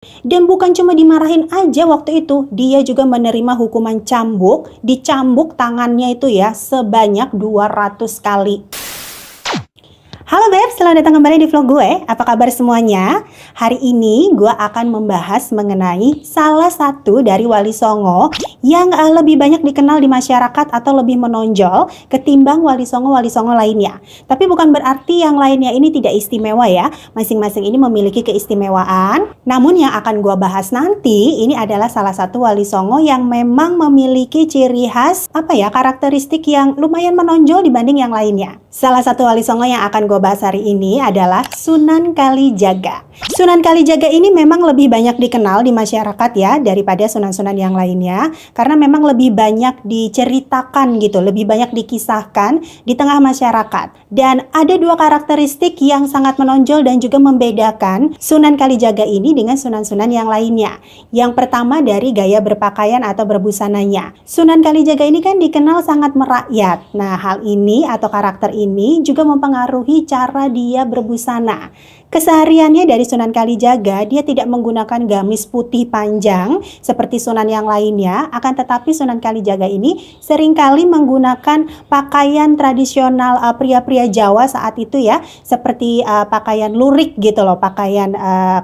Dan bukan cuma dimarahin aja waktu itu, dia juga menerima hukuman cambuk, dicambuk tangannya itu ya sebanyak 200 kali. Halo Beb, selamat datang kembali di vlog gue. Apa kabar semuanya? Hari ini gue akan membahas mengenai salah satu dari Wali Songo yang lebih banyak dikenal di masyarakat atau lebih menonjol ketimbang Wali Songo lainnya. Tapi bukan berarti yang lainnya ini tidak istimewa ya. Masing-masing ini memiliki keistimewaan. Namun yang akan gue bahas nanti ini adalah salah satu Wali Songo yang memang memiliki ciri khas karakteristik yang lumayan menonjol dibanding yang lainnya. Salah satu Wali Songo yang akan gue bahas hari ini adalah Sunan Kalijaga. Sunan Kalijaga ini memang lebih banyak dikenal di masyarakat ya daripada sunan-sunan yang lainnya, karena memang lebih banyak diceritakan gitu, lebih banyak dikisahkan di tengah masyarakat. Dan ada dua karakteristik yang sangat menonjol dan juga membedakan Sunan Kalijaga ini dengan sunan-sunan yang lainnya. Yang pertama dari gaya berpakaian atau berbusananya. Sunan Kalijaga ini kan dikenal sangat merakyat. Nah, hal ini atau karakter ini juga mempengaruhi cara dia berbusana. Kesehariannya dari Sunan Kalijaga, dia tidak menggunakan gamis putih panjang seperti sunan yang lainnya, akan tetapi Sunan Kalijaga ini seringkali menggunakan pakaian tradisional pria-pria Jawa saat itu ya, seperti pakaian lurik gitu loh, pakaian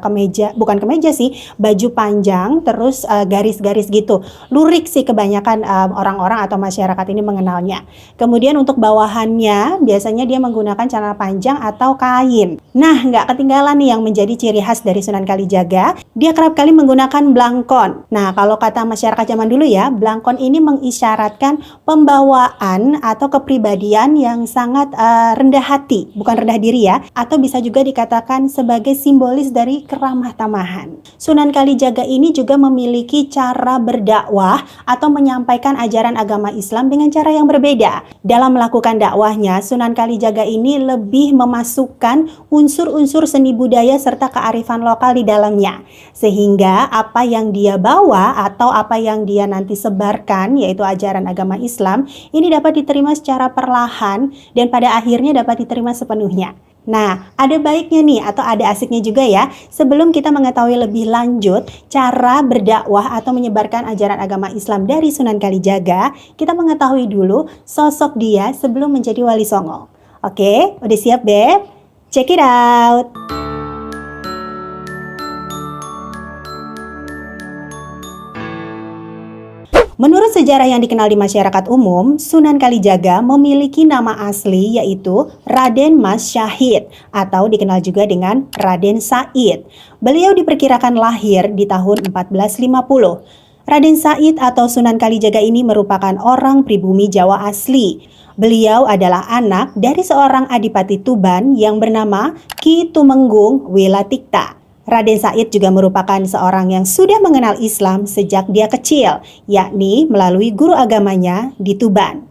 kemeja, bukan kemeja sih, baju panjang terus garis-garis gitu. Lurik sih kebanyakan orang-orang atau masyarakat ini mengenalnya. Kemudian untuk bawahannya biasanya dia menggunakan celana panjang atau kain. Nah, nggak ketinggalan nih yang menjadi ciri khas dari Sunan Kalijaga, dia kerap kali menggunakan blangkon. Nah, kalau kata masyarakat zaman dulu ya, blangkon ini mengisyaratkan pembawaan atau kepribadian yang sangat rendah hati, bukan rendah diri ya, atau bisa juga dikatakan sebagai simbolis dari keramah tamahan. Sunan Kalijaga ini juga memiliki cara berdakwah atau menyampaikan ajaran agama Islam dengan cara yang berbeda. Dalam melakukan dakwahnya, Sunan Kalijaga ini lebih memasukkan unsur-unsur seni budaya serta kearifan lokal di dalamnya. Sehingga apa yang dia bawa atau apa yang dia nanti sebarkan, yaitu ajaran agama Islam, ini dapat diterima secara perlahan dan pada akhirnya dapat diterima sepenuhnya. Nah, ada baiknya nih atau ada asiknya juga ya, sebelum kita mengetahui lebih lanjut cara berdakwah atau menyebarkan ajaran agama Islam dari Sunan Kalijaga, kita mengetahui dulu sosok dia sebelum menjadi Wali Songo. Oke, udah siap Beb? Check it out! Menurut sejarah yang dikenal di masyarakat umum, Sunan Kalijaga memiliki nama asli yaitu Raden Mas Syahid atau dikenal juga dengan Raden Said. Beliau diperkirakan lahir di tahun 1450. Raden Said atau Sunan Kalijaga ini merupakan orang pribumi Jawa asli. Beliau adalah anak dari seorang adipati Tuban yang bernama Ki Tumenggung Wilatikta. Raden Said juga merupakan seorang yang sudah mengenal Islam sejak dia kecil, yakni melalui guru agamanya di Tuban.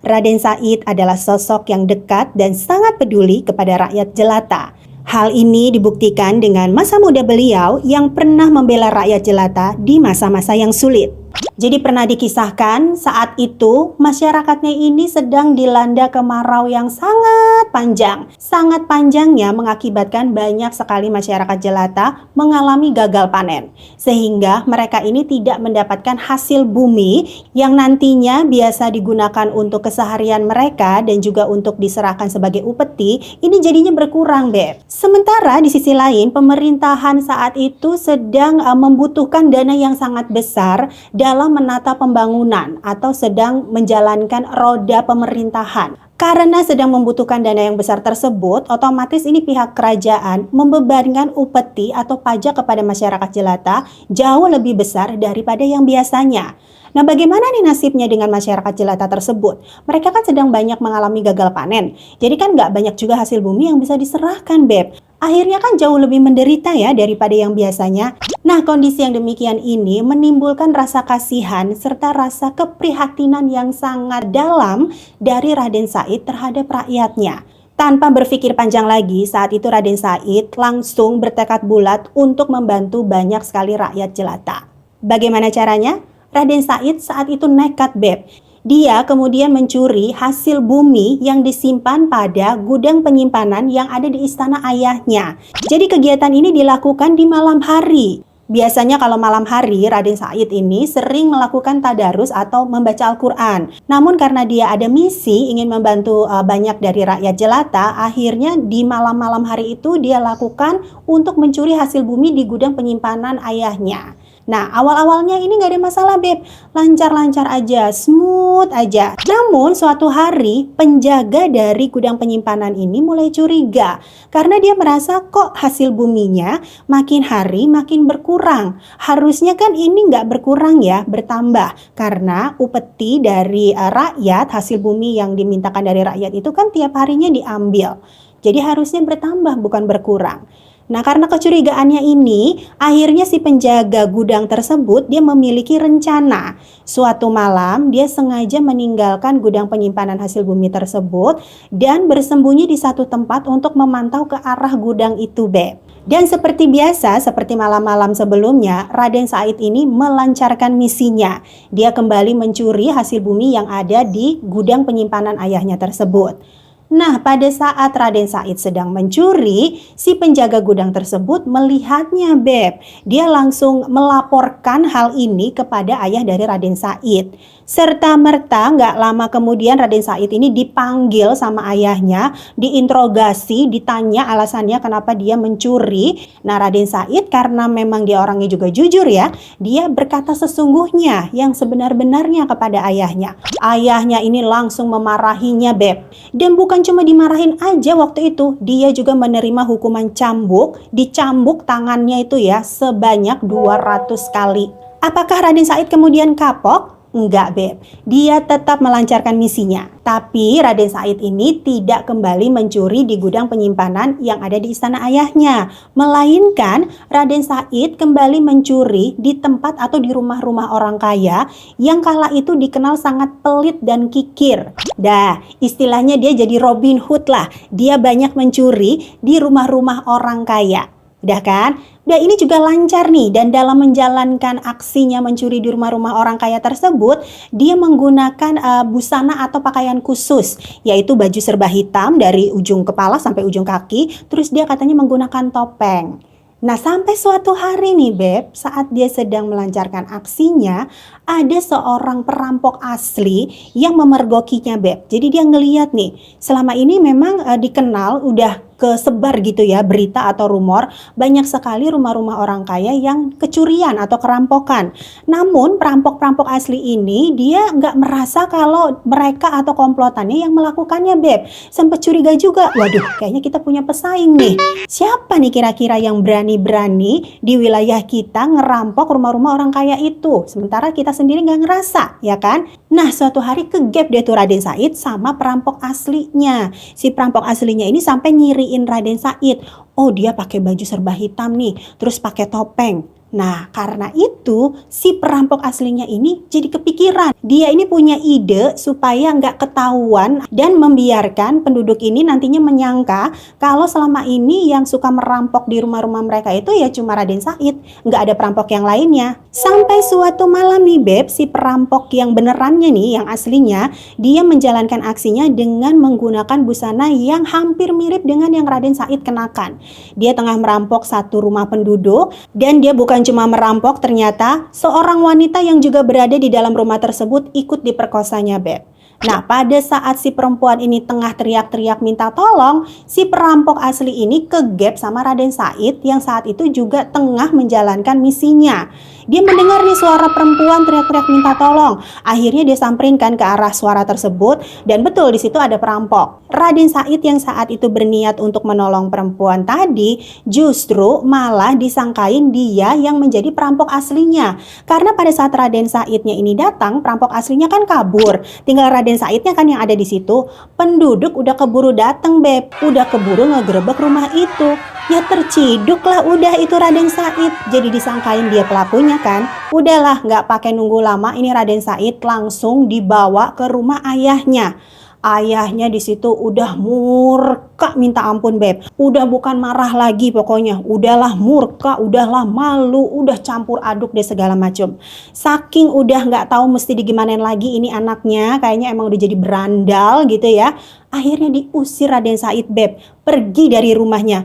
Raden Said adalah sosok yang dekat dan sangat peduli kepada rakyat jelata. Hal ini dibuktikan dengan masa muda beliau yang pernah membela rakyat jelata di masa-masa yang sulit. Jadi pernah dikisahkan saat itu masyarakatnya ini sedang dilanda kemarau yang sangat panjang. Sangat panjangnya mengakibatkan banyak sekali masyarakat jelata mengalami gagal panen. Sehingga mereka ini tidak mendapatkan hasil bumi yang nantinya biasa digunakan untuk keseharian mereka dan juga untuk diserahkan sebagai upeti, ini jadinya berkurang Beb. Sementara di sisi lain pemerintahan saat itu sedang membutuhkan dana yang sangat besar dalam menata pembangunan atau sedang menjalankan roda pemerintahan. Karena sedang membutuhkan dana yang besar tersebut, otomatis ini pihak kerajaan membebankan upeti atau pajak kepada masyarakat jelata jauh lebih besar daripada yang biasanya. Nah, bagaimana nih nasibnya dengan masyarakat jelata tersebut? Mereka kan sedang banyak mengalami gagal panen. Jadi kan nggak banyak juga hasil bumi yang bisa diserahkan, Beb. Akhirnya kan jauh lebih menderita ya daripada yang biasanya. Nah, kondisi yang demikian ini menimbulkan rasa kasihan serta rasa keprihatinan yang sangat dalam dari Raden Said terhadap rakyatnya. Tanpa berpikir panjang lagi, saat itu Raden Said langsung bertekad bulat untuk membantu banyak sekali rakyat jelata. Bagaimana caranya? Raden Said saat itu nekat Beb. Dia kemudian mencuri hasil bumi yang disimpan pada gudang penyimpanan yang ada di istana ayahnya. Jadi kegiatan ini dilakukan di malam hari. Biasanya kalau malam hari, Raden Said ini sering melakukan tadarus atau membaca Al-Quran. Namun karena dia ada misi ingin membantu banyak dari rakyat jelata, akhirnya di malam-malam hari itu dia lakukan untuk mencuri hasil bumi di gudang penyimpanan ayahnya. Nah, awal-awalnya ini nggak ada masalah, Beb. Lancar-lancar aja, smooth aja. Namun, suatu hari, penjaga dari gudang penyimpanan ini mulai curiga. Karena dia merasa kok hasil buminya makin hari makin berkurang. Harusnya kan ini nggak berkurang ya, bertambah. Karena upeti dari rakyat, hasil bumi yang dimintakan dari rakyat itu kan tiap harinya diambil. Jadi harusnya bertambah, bukan berkurang. Nah, karena kecurigaannya ini, akhirnya si penjaga gudang tersebut dia memiliki rencana. Suatu malam, dia sengaja meninggalkan gudang penyimpanan hasil bumi tersebut dan bersembunyi di satu tempat untuk memantau ke arah gudang itu, Beb. Dan seperti biasa, seperti malam-malam sebelumnya, Raden Said ini melancarkan misinya. Dia kembali mencuri hasil bumi yang ada di gudang penyimpanan ayahnya tersebut. Nah, pada saat Raden Said sedang mencuri, si penjaga gudang tersebut melihatnya, Beb. Dia langsung melaporkan hal ini kepada ayah dari Raden Said. Serta-merta nggak lama kemudian Raden Said ini dipanggil sama ayahnya, diinterogasi, ditanya alasannya kenapa dia mencuri. Nah, Raden Said karena memang dia orangnya juga jujur ya, dia berkata sesungguhnya yang sebenar-benarnya kepada ayahnya. Ayahnya ini langsung memarahinya, Beb. Dan bukan cuma dimarahin aja waktu itu, dia juga menerima hukuman cambuk, dicambuk tangannya itu ya sebanyak 200 kali. Apakah Raden Said kemudian kapok? Enggak, Beb. Dia tetap melancarkan misinya. Tapi Raden Said ini tidak kembali mencuri di gudang penyimpanan yang ada di istana ayahnya. Melainkan Raden Said kembali mencuri di tempat atau di rumah-rumah orang kaya yang kala itu dikenal sangat pelit dan kikir. Dah, istilahnya dia jadi Robin Hood lah. Dia banyak mencuri di rumah-rumah orang kaya. Udah kan? Udah, ini juga lancar nih, dan dalam menjalankan aksinya mencuri di rumah-rumah orang kaya tersebut, dia menggunakan busana atau pakaian khusus, yaitu baju serba hitam dari ujung kepala sampai ujung kaki, terus dia katanya menggunakan topeng. Nah, sampai suatu hari nih, Beb, saat dia sedang melancarkan aksinya, ada seorang perampok asli yang memergokinya, Beb. Jadi dia ngeliat nih, selama ini memang dikenal udah kesebar gitu ya berita atau rumor banyak sekali rumah-rumah orang kaya yang kecurian atau kerampokan. Namun perampok-perampok asli ini dia nggak merasa kalau mereka atau komplotannya yang melakukannya, Beb. Sempet curiga juga, waduh kayaknya kita punya pesaing nih. Siapa nih kira-kira yang berani-berani di wilayah kita ngerampok rumah-rumah orang kaya itu? Sementara kita sendiri nggak ngerasa, ya kan? Nah, suatu hari kegep deh tuh Raden Said sama perampok aslinya. Si perampok aslinya ini sampai nyiriin Raden Said. Oh, dia pakai baju serba hitam nih, terus pakai topeng. Nah, karena itu si perampok aslinya ini jadi kepikiran. Dia ini punya ide supaya nggak ketahuan dan membiarkan penduduk ini nantinya menyangka kalau selama ini yang suka merampok di rumah-rumah mereka itu ya cuma Raden Said, nggak ada perampok yang lainnya. Sampai suatu malam nih, Beb, si perampok yang benerannya nih, yang aslinya, dia menjalankan aksinya dengan menggunakan busana yang hampir mirip dengan yang Raden Said kenakan. Dia tengah merampok satu rumah penduduk dan dia bukan cuma merampok, ternyata seorang wanita yang juga berada di dalam rumah tersebut ikut diperkosanya, Beb. Nah, pada saat si perempuan ini tengah teriak-teriak minta tolong, si perampok asli ini kegep sama Raden Said yang saat itu juga tengah menjalankan misinya. Dia mendengar nih suara perempuan teriak-teriak minta tolong. Akhirnya dia samperinkan ke arah suara tersebut dan betul di situ ada perampok. Raden Said yang saat itu berniat untuk menolong perempuan tadi justru malah disangkain dia yang menjadi perampok aslinya. Karena pada saat Raden Saidnya ini datang, perampok aslinya kan kabur. Tinggal Raden Saidnya kan yang ada di situ. Penduduk udah keburu datang, Beb. Udah keburu ngegerebek rumah itu. Ya terciduk lah udah itu Raden Said. Jadi disangkain dia pelakunya kan. Udahlah nggak pakai nunggu lama, ini Raden Said langsung dibawa ke rumah ayahnya. Ayahnya di situ udah murka minta ampun, Beb. Udah bukan marah lagi pokoknya. Udahlah murka, udahlah malu, udah campur aduk deh segala macam. Saking udah nggak tahu mesti digimanain lagi ini anaknya, kayaknya emang udah jadi berandal gitu ya. Akhirnya diusir Raden Said, Beb, pergi dari rumahnya.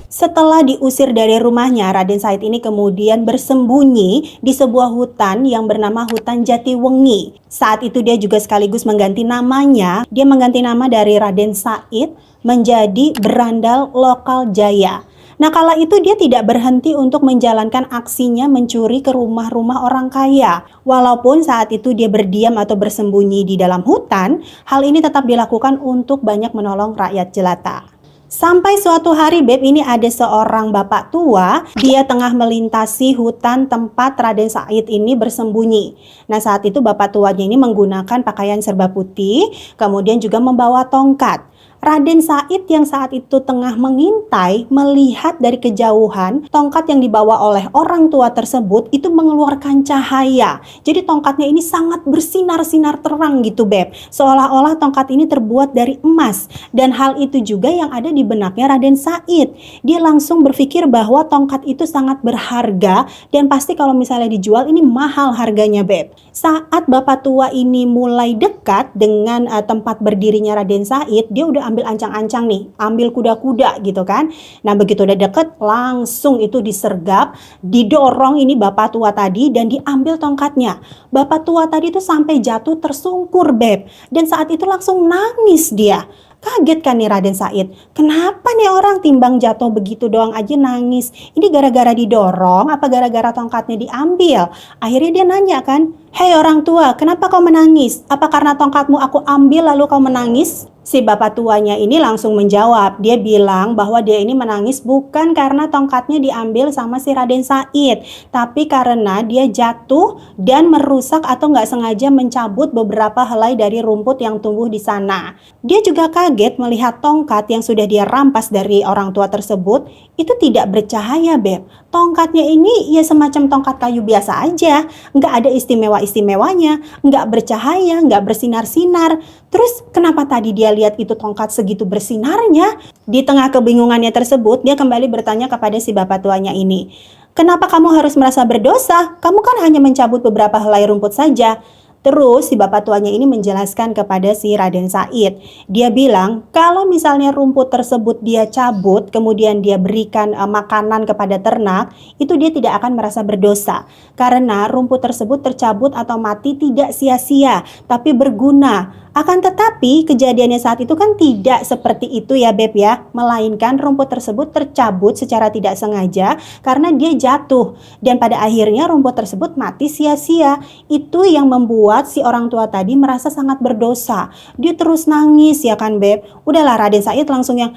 Setelah diusir dari rumahnya, Raden Said ini kemudian bersembunyi di sebuah hutan yang bernama Hutan Jatiwengi. Saat itu dia juga sekaligus mengganti namanya. Dia mengganti nama dari Raden Said menjadi Berandal Lokal Jaya. Nah, kala itu dia tidak berhenti untuk menjalankan aksinya mencuri ke rumah-rumah orang kaya. Walaupun saat itu dia berdiam atau bersembunyi di dalam hutan, hal ini tetap dilakukan untuk banyak menolong rakyat jelata. Sampai suatu hari, Beb, ini ada seorang bapak tua, dia tengah melintasi hutan tempat Raden Said ini bersembunyi. Nah, saat itu bapak tuanya ini menggunakan pakaian serba putih, kemudian juga membawa tongkat. Raden Said yang saat itu tengah mengintai melihat dari kejauhan tongkat yang dibawa oleh orang tua tersebut itu mengeluarkan cahaya. Jadi tongkatnya ini sangat bersinar-sinar terang gitu, Beb. Seolah-olah tongkat ini terbuat dari emas. Dan hal itu juga yang ada di benaknya Raden Said. Dia langsung berpikir bahwa tongkat itu sangat berharga dan pasti kalau misalnya dijual ini mahal harganya, Beb. Saat bapak tua ini mulai dekat dengan tempat berdirinya Raden Said, dia udah ambil ancang-ancang nih, ambil kuda-kuda gitu kan. Nah, begitu udah deket, langsung itu disergap, didorong ini bapak tua tadi dan diambil tongkatnya. Bapak tua tadi itu sampai jatuh tersungkur, Beb. Dan saat itu langsung nangis dia. Kaget kan nih Raden Said, kenapa nih orang timbang jatuh begitu doang aja nangis? Ini gara-gara didorong apa gara-gara tongkatnya diambil? Akhirnya dia nanya kan, hei orang tua, kenapa kau menangis? Apa karena tongkatmu aku ambil lalu kau menangis? Si bapak tuanya ini langsung menjawab, dia bilang bahwa dia ini menangis bukan karena tongkatnya diambil sama si Raden Said, tapi karena dia jatuh dan merusak atau nggak sengaja mencabut beberapa helai dari rumput yang tumbuh di sana. Dia juga kaget melihat tongkat yang sudah dia rampas dari orang tua tersebut itu tidak bercahaya, Beb. Tongkatnya ini ya semacam tongkat kayu biasa aja, nggak ada istimewa-istimewanya, nggak bercahaya, nggak bersinar-sinar. Terus kenapa tadi dia lihat itu tongkat segitu bersinarnya? Di tengah kebingungannya tersebut, dia kembali bertanya kepada si bapak tuanya ini. Kenapa kamu harus merasa berdosa? Kamu kan hanya mencabut beberapa helai rumput saja. Terus si bapak tuanya ini menjelaskan kepada si Raden Said. Dia bilang kalau misalnya rumput tersebut dia cabut kemudian dia berikan makanan kepada ternak, itu dia tidak akan merasa berdosa. Karena rumput tersebut tercabut atau mati tidak sia-sia, tapi berguna. Akan tetapi kejadiannya saat itu kan tidak seperti itu ya, Beb ya. Melainkan rumput tersebut tercabut secara tidak sengaja karena dia jatuh. Dan pada akhirnya rumput tersebut mati sia-sia. Itu yang membuat si orang tua tadi merasa sangat berdosa. Dia terus nangis ya kan, Beb. Udahlah Raden Said langsung yang,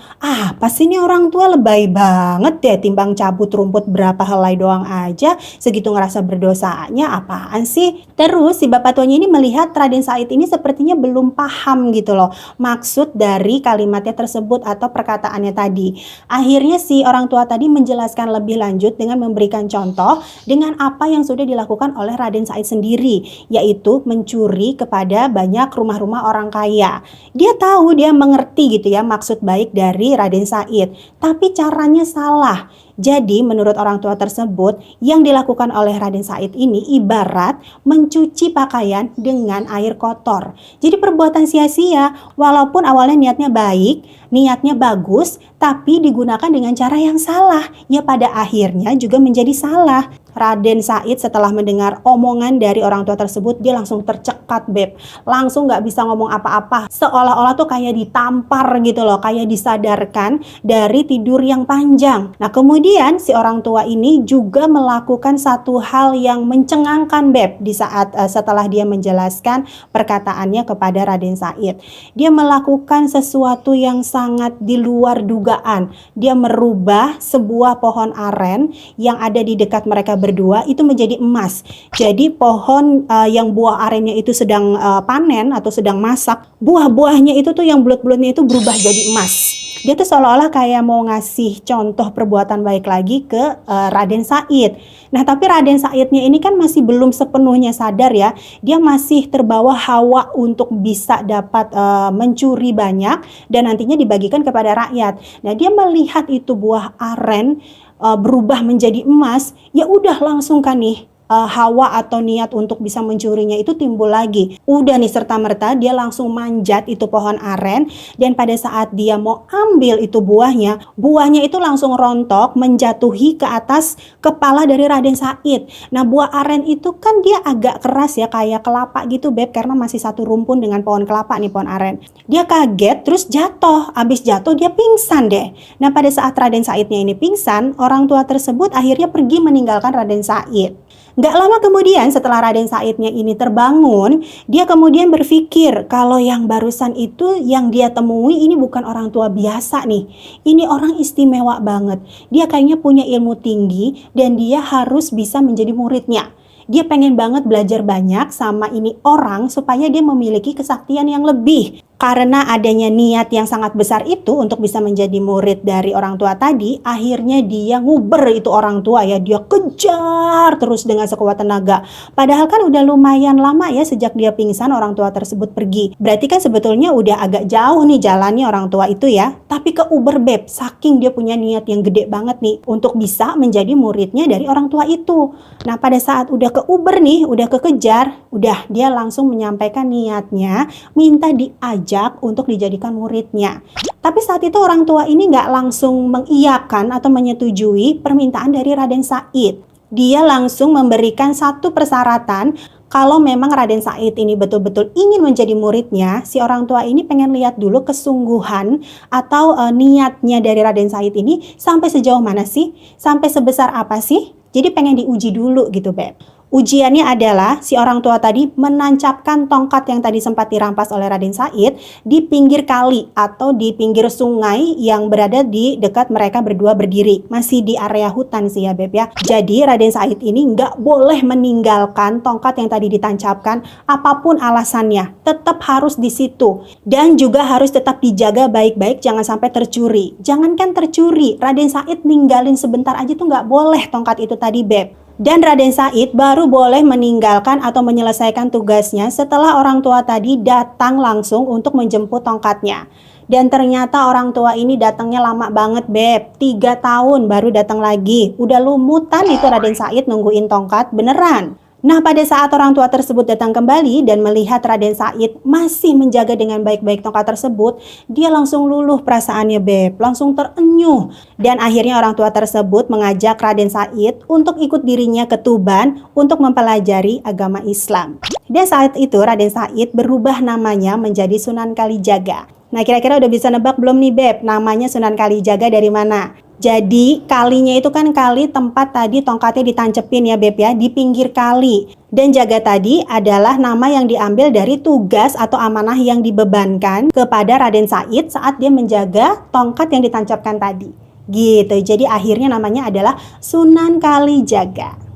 pas ini orang tua lebay banget deh, timbang cabut rumput berapa helai doang aja segitu ngerasa berdosanya, apaan sih? Terus si bapak tuanya ini melihat Raden Said ini sepertinya belum paham gitu loh maksud dari kalimatnya tersebut atau perkataannya tadi. Akhirnya si orang tua tadi menjelaskan lebih lanjut dengan memberikan contoh dengan apa yang sudah dilakukan oleh Raden Said sendiri, yaitu mencuri kepada banyak rumah-rumah orang kaya. Dia tahu, dia mengerti gitu ya maksud baik dari Raden Said, tapi caranya salah. Jadi menurut orang tua tersebut, yang dilakukan oleh Raden Said ini ibarat mencuci pakaian dengan air kotor. Jadi perbuatan sia-sia, walaupun awalnya niatnya baik, niatnya bagus, tapi digunakan dengan cara yang salah. Ya pada akhirnya juga menjadi salah. Raden Said setelah mendengar omongan dari orang tua tersebut, dia langsung tercekat, Beb. Langsung gak bisa ngomong apa-apa. Seolah-olah tuh kayak ditampar gitu loh, kayak disadarkan dari tidur yang panjang. Nah kemudian si orang tua ini juga melakukan satu hal yang mencengangkan, Beb, di saat setelah dia menjelaskan perkataannya kepada Raden Said. Dia melakukan sesuatu yang sangat di luar dugaan. Dia merubah sebuah pohon aren yang ada di dekat mereka berdua itu menjadi emas. Jadi pohon yang buah arennya itu sedang panen atau sedang masak, buah-buahnya itu tuh yang bulat-bulatnya itu berubah jadi emas. Dia tuh seolah-olah kayak mau ngasih contoh perbuatan baik lagi ke Raden Said. Nah tapi Raden Saidnya ini kan masih belum sepenuhnya sadar ya. Dia masih terbawa hawa untuk bisa dapat mencuri banyak dan nantinya dibagikan kepada rakyat. Nah dia melihat itu buah aren berubah menjadi emas, ya udah langsung kan nih hawa atau niat untuk bisa mencurinya itu timbul lagi. Udah nih serta-merta dia langsung manjat itu pohon aren, dan pada saat dia mau ambil itu buahnya itu langsung rontok menjatuhi ke atas kepala dari Raden Said. Nah, buah aren itu kan dia agak keras ya, kayak kelapa gitu Beb, karena masih satu rumpun dengan pohon kelapa nih, pohon aren. Dia kaget terus jatuh, habis jatuh dia pingsan deh. Nah, pada saat Raden Saidnya ini pingsan, orang tua tersebut akhirnya pergi meninggalkan Raden Said. Gak lama kemudian setelah Raden Saidnya ini terbangun, dia kemudian berpikir kalau yang barusan itu yang dia temui ini bukan orang tua biasa nih. Ini orang istimewa banget. Dia kayaknya punya ilmu tinggi dan dia harus bisa menjadi muridnya. Dia pengen banget belajar banyak sama ini orang supaya dia memiliki kesaktian yang lebih. Karena adanya niat yang sangat besar itu untuk bisa menjadi murid dari orang tua tadi, akhirnya dia nguber itu orang tua ya. Dia kejar terus dengan sekuat tenaga. Padahal kan udah lumayan lama ya sejak dia pingsan orang tua tersebut pergi. Berarti kan sebetulnya udah agak jauh nih jalannya orang tua itu ya. Tapi keuber Beb, saking dia punya niat yang gede banget nih untuk bisa menjadi muridnya dari orang tua itu. Nah, pada saat udah keuber nih, udah kekejar, udah dia langsung menyampaikan niatnya, minta diajak untuk dijadikan muridnya. Tapi saat itu orang tua ini nggak langsung mengiyakan atau menyetujui permintaan dari Raden Said. Dia langsung memberikan satu persyaratan. Kalau memang Raden Said ini betul-betul ingin menjadi muridnya, si orang tua ini pengen lihat dulu kesungguhan atau niatnya dari Raden Said ini sampai sejauh mana sih? Sampai sebesar apa sih? Jadi pengen diuji dulu gitu Beb. Ujiannya adalah si orang tua tadi menancapkan tongkat yang tadi sempat dirampas oleh Raden Said di pinggir kali atau di pinggir sungai yang berada di dekat mereka berdua berdiri. Masih di area hutan sih ya Beb ya. Jadi Raden Said ini nggak boleh meninggalkan tongkat yang tadi ditancapkan apapun alasannya. Tetap harus di situ. Dan juga harus tetap dijaga baik-baik jangan sampai tercuri. Jangankan tercuri, Raden Said ninggalin sebentar aja tuh nggak boleh tongkat itu tadi Beb. Dan Raden Said baru boleh meninggalkan atau menyelesaikan tugasnya setelah orang tua tadi datang langsung untuk menjemput tongkatnya. Dan ternyata orang tua ini datangnya lama banget Beb, 3 tahun baru datang lagi. Udah lumutan itu Raden Said nungguin tongkat beneran. Nah, pada saat orang tua tersebut datang kembali dan melihat Raden Said masih menjaga dengan baik-baik tongkat tersebut, dia langsung luluh perasaannya Beb, langsung terenyuh. Dan akhirnya orang tua tersebut mengajak Raden Said untuk ikut dirinya ke Tuban untuk mempelajari agama Islam. Dan saat itu Raden Said berubah namanya menjadi Sunan Kalijaga. Nah, kira-kira udah bisa nebak belum nih Beb, namanya Sunan Kalijaga dari mana? Jadi kalinya itu kan kali tempat tadi tongkatnya ditancepin ya Beb ya, di pinggir kali. Dan jaga tadi adalah nama yang diambil dari tugas atau amanah yang dibebankan kepada Raden Said saat dia menjaga tongkat yang ditancapkan tadi. Gitu, jadi akhirnya namanya adalah Sunan Kalijaga.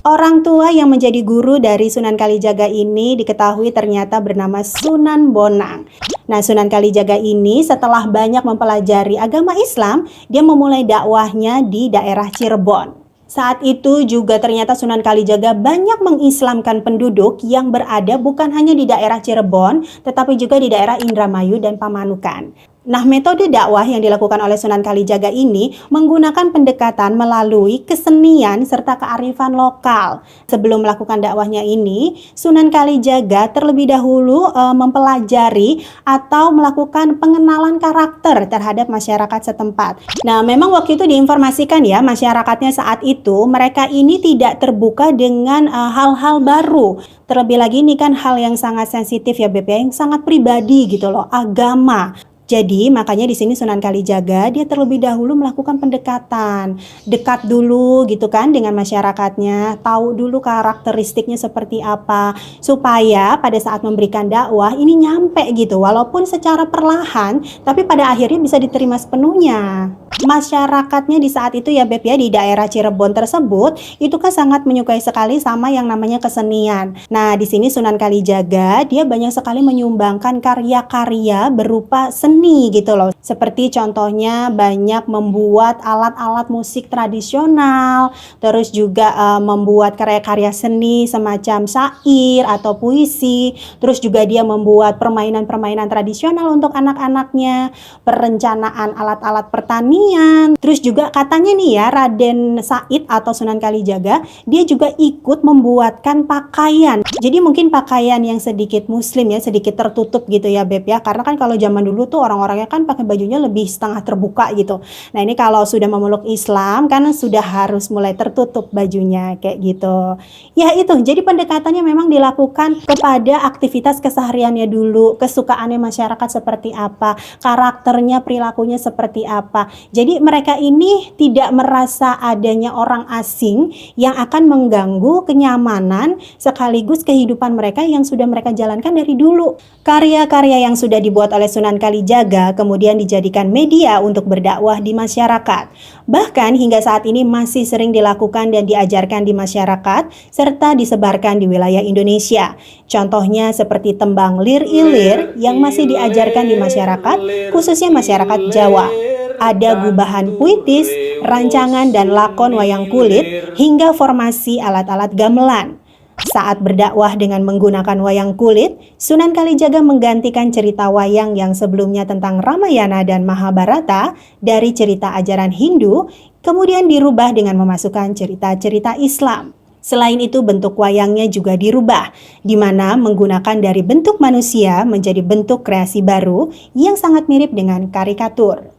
Orang tua yang menjadi guru dari Sunan Kalijaga ini diketahui ternyata bernama Sunan Bonang. Nah, Sunan Kalijaga ini setelah banyak mempelajari agama Islam, dia memulai dakwahnya di daerah Cirebon. Saat itu juga ternyata Sunan Kalijaga banyak mengislamkan penduduk yang berada bukan hanya di daerah Cirebon, tetapi juga di daerah Indramayu dan Pamanukan. Nah, metode dakwah yang dilakukan oleh Sunan Kalijaga ini menggunakan pendekatan melalui kesenian serta kearifan lokal. Sebelum melakukan dakwahnya ini, Sunan Kalijaga terlebih dahulu mempelajari atau melakukan pengenalan karakter terhadap masyarakat setempat. Nah, memang waktu itu diinformasikan ya, masyarakatnya saat itu mereka ini tidak terbuka dengan hal-hal baru. Terlebih lagi ini kan hal yang sangat sensitif ya Beb, yang sangat pribadi gitu loh, agama. Jadi makanya di sini Sunan Kalijaga dia terlebih dahulu melakukan pendekatan, dekat dulu gitu kan dengan masyarakatnya, tahu dulu karakteristiknya seperti apa, supaya pada saat memberikan dakwah ini nyampe gitu, walaupun secara perlahan, tapi pada akhirnya bisa diterima sepenuhnya. Masyarakatnya di saat itu ya Beb ya, di daerah Cirebon tersebut itu kan sangat menyukai sekali sama yang namanya kesenian. Nah, di sini Sunan Kalijaga dia banyak sekali menyumbangkan karya-karya berupa seni gitu loh. Seperti contohnya banyak membuat alat-alat musik tradisional, terus juga membuat karya-karya seni semacam syair atau puisi, terus juga dia membuat permainan-permainan tradisional untuk anak-anaknya, perencanaan alat-alat pertanian. Terus juga katanya nih ya, Raden Said atau Sunan Kalijaga dia juga ikut membuatkan pakaian. Jadi mungkin pakaian yang sedikit muslim ya, sedikit tertutup gitu ya Beb ya. Karena kan kalau zaman dulu tuh orang-orangnya kan pakai bajunya lebih setengah terbuka gitu. Nah, ini kalau sudah memeluk Islam kan sudah harus mulai tertutup bajunya kayak gitu. Ya itu, jadi pendekatannya memang dilakukan kepada aktivitas kesehariannya dulu, kesukaannya masyarakat seperti apa, karakternya, perilakunya seperti apa. Jadi mereka ini tidak merasa adanya orang asing yang akan mengganggu kenyamanan sekaligus kehidupan mereka yang sudah mereka jalankan dari dulu. Karya-karya yang sudah dibuat oleh Sunan Kalijaga kemudian dijadikan media untuk berdakwah di masyarakat. Bahkan hingga saat ini masih sering dilakukan dan diajarkan di masyarakat serta disebarkan di wilayah Indonesia. Contohnya seperti tembang Lir Ilir yang masih diajarkan di masyarakat, khususnya masyarakat Jawa. Ada gubahan puitis, rancangan dan lakon wayang kulit, hingga formasi alat-alat gamelan. Saat berdakwah dengan menggunakan wayang kulit, Sunan Kalijaga menggantikan cerita wayang yang sebelumnya tentang Ramayana dan Mahabharata dari cerita ajaran Hindu, kemudian dirubah dengan memasukkan cerita-cerita Islam. Selain itu, bentuk wayangnya juga dirubah, di mana menggunakan dari bentuk manusia menjadi bentuk kreasi baru yang sangat mirip dengan karikatur.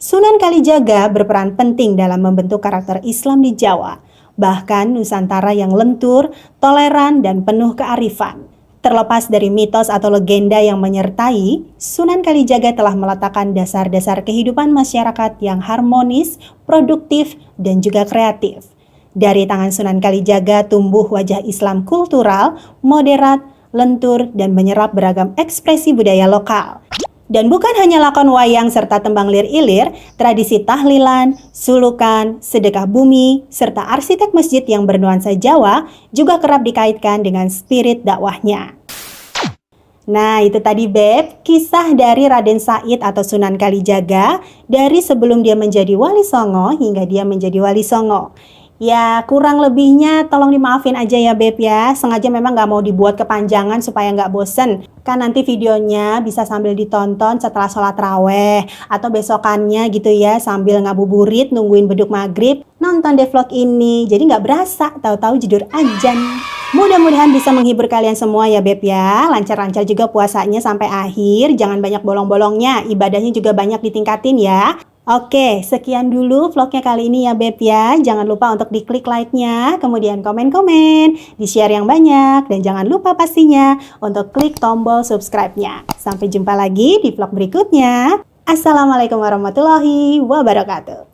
Sunan Kalijaga berperan penting dalam membentuk karakter Islam di Jawa, bahkan Nusantara yang lentur, toleran, dan penuh kearifan. Terlepas dari mitos atau legenda yang menyertai, Sunan Kalijaga telah meletakkan dasar-dasar kehidupan masyarakat yang harmonis, produktif, dan juga kreatif. Dari tangan Sunan Kalijaga tumbuh wajah Islam kultural, moderat, lentur, dan menyerap beragam ekspresi budaya lokal. Dan bukan hanya lakon wayang serta tembang Lir Ilir, tradisi tahlilan, sulukan, sedekah bumi, serta arsitek masjid yang bernuansa Jawa juga kerap dikaitkan dengan spirit dakwahnya. Nah, itu tadi Beb, kisah dari Raden Said atau Sunan Kalijaga dari sebelum dia menjadi Wali Songo hingga dia menjadi Wali Songo. Ya, kurang lebihnya tolong dimaafin aja ya Beb ya. Sengaja memang nggak mau dibuat kepanjangan supaya nggak bosen. Kan nanti videonya bisa sambil ditonton setelah sholat raweh. Atau besokannya gitu ya, sambil ngabuburit nungguin beduk maghrib. Nonton deh vlog ini, jadi nggak berasa, tahu-tahu jedur azan. Mudah-mudahan bisa menghibur kalian semua ya Beb ya. Lancar-lancar juga puasanya sampai akhir. Jangan banyak bolong-bolongnya, ibadahnya juga banyak ditingkatin ya. Oke, sekian dulu vlognya kali ini ya Beb ya. Jangan lupa untuk diklik like-nya, kemudian komen-komen, di-share yang banyak, dan jangan lupa pastinya untuk klik tombol subscribe-nya. Sampai jumpa lagi di vlog berikutnya. Assalamualaikum warahmatullahi wabarakatuh.